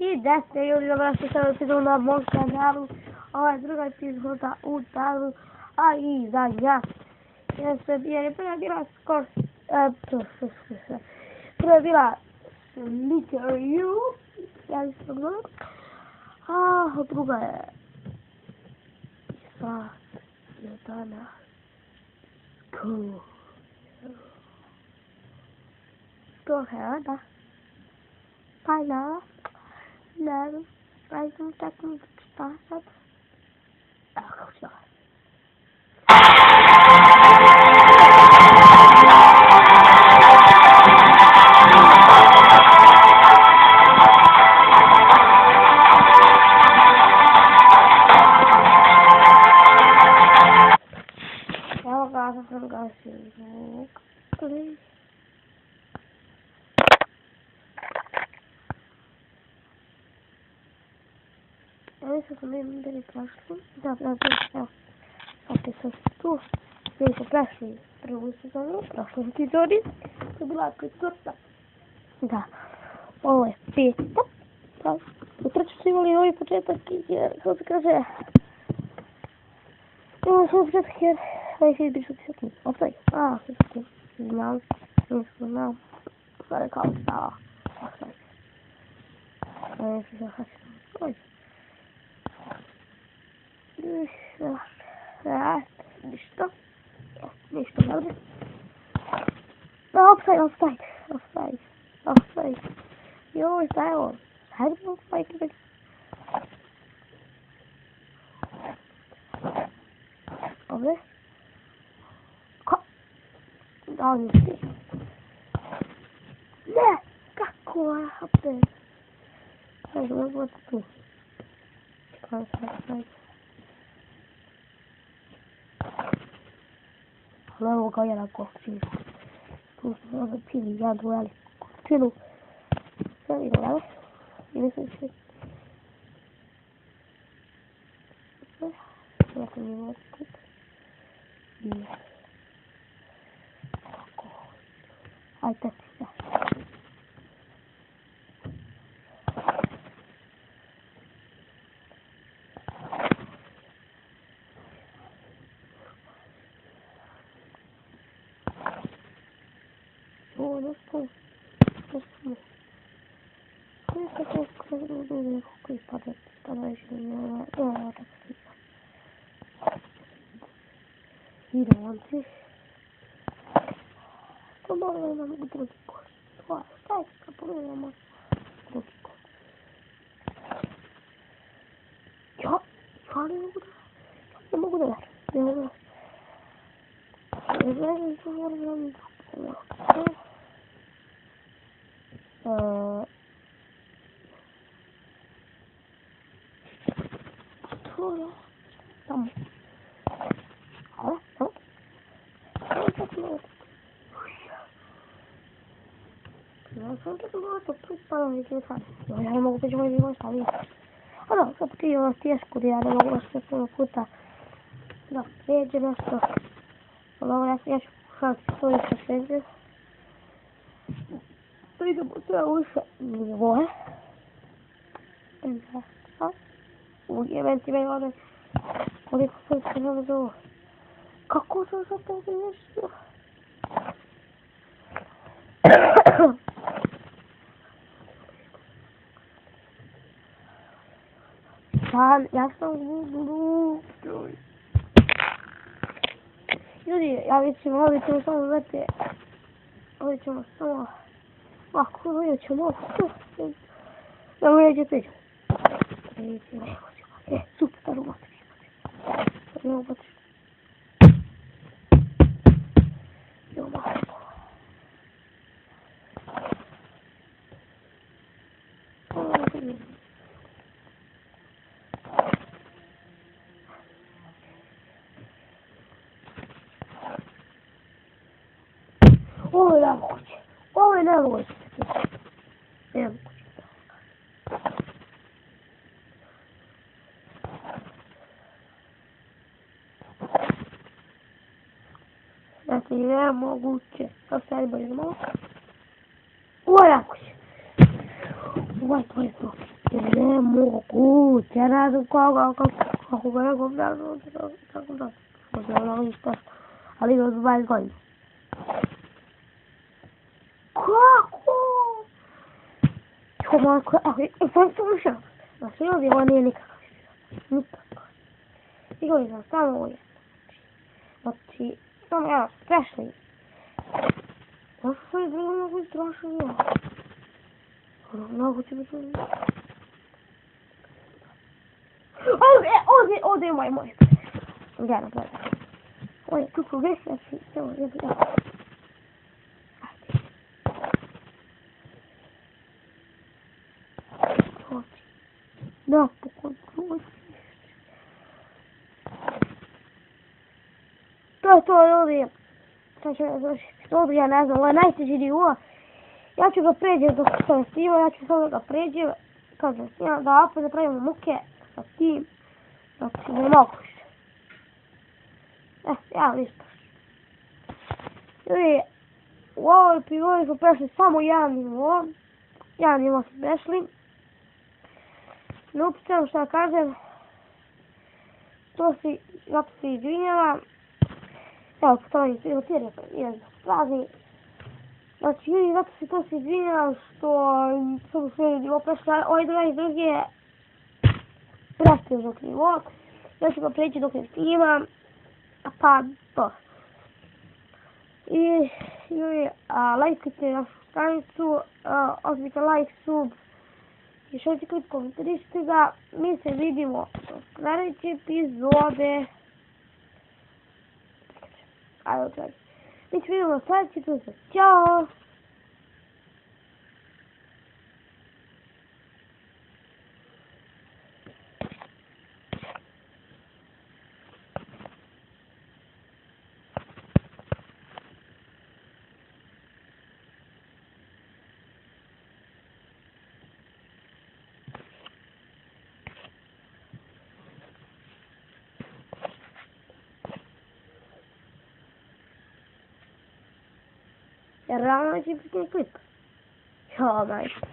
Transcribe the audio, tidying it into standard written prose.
I da ste ljudi, dobro što sam epizodu na mom kanalu. Ovo je druga epizoda u danu, a i zadnja. Jer je prva bila skoro... Prva je bila Snicker You, ja nisam gledala. A druga je... Sad je danas. Cool. Tôi hả ta? Phải là phải chúng ta cũng ta hết. Không sợ. Chào các bạn, tôi là Sĩ. Isso também dele plástico. Dá pra deixar a pessoa tu. Deixa plástico. Pra você também. Plástico que dori. Tudo lá que corta. Dá. Ой, петь. Так. Утрачу символы новые почему такие. Что скажи? Ну, что все-таки. Ой, все без всяких. Опять. А, все-таки. Знал. Знал. Зарекал. Да. Опять. Ой, все хочу. Ой. Что? Правда? Offside. Jo, ставил. Offside. Овде? Да, не си. Не! Како е? Опде? Хайде, ме tu. Allora vou cair na cortina. Nossa, pilhado ali. Tiro. Sabe, não é? Isso aqui. Já comi tudo. Ai, tá. Não estou. Там. Я не могу почему не могу ставить. А да, все-таки я стежку реально могу что-то куда. Да, едем что. Ладно, я шаг стоит соседи. Только будто лучше него. Да. Ой, тебе надо. Ой, как я буду. Какой же это ты? Я сам буду. Люди, я ведь чему сам в этой. Ой, чему сам. А, куда я чему? Я мне теперь. Супер робот. Робот. Ой, на лось. Это я могу поставить больно. Ой, акусь. Ой, твой сок. Я moguće, ja ne znam kako ga je gledao, tako da, ali ima 20 godina. Kako? Sam slušao. Znači, ljudi, ovo nije nikakav špijun. Nikakav. I govori sam samo ovo je. Znači, samo ja, prešli. Zašto sam je bilo mnogo izdrašao ja? Mnogo će biti... Ovdje je moje. Gledam, gledam. Ovo je tu pogreši, znači, evo, evo. Napokon proći. To ljudi. Sad ću ja završiti. Dobro, ja ne znam, ovo je najteži nivo. Ja ću ga pređem dok sam snimao, ja ću sad da ga pređem. Kad sam snimao, da opet napravimo muke sa tim. Znači, ne mogu više. Ja ništa. Ljudi, u ovoj epizodi smo prešli samo jedan nivo. Jedan nivo smo prešli. Ne upitam šta kažem. Zato se izvinjava. Evo, postavljaju se ilotire, jedan prazni. Znači, ljudi, zato se to se izvinjava što sam sve nivo prešli. Ovaj drugi je prestižnog nivo. Ja ću ga preći dok ne snimam. Pa, to. I, ljudi, lajkajte našu stranicu, ostavite like, sub. I šaljite klip, komentarišite ga. Mi se vidimo u sljedeće epizode. Ajde, otvori. Mi se vidimo u sljedeće epizode. Ćao! Realno će biti klip. Ćao, guys.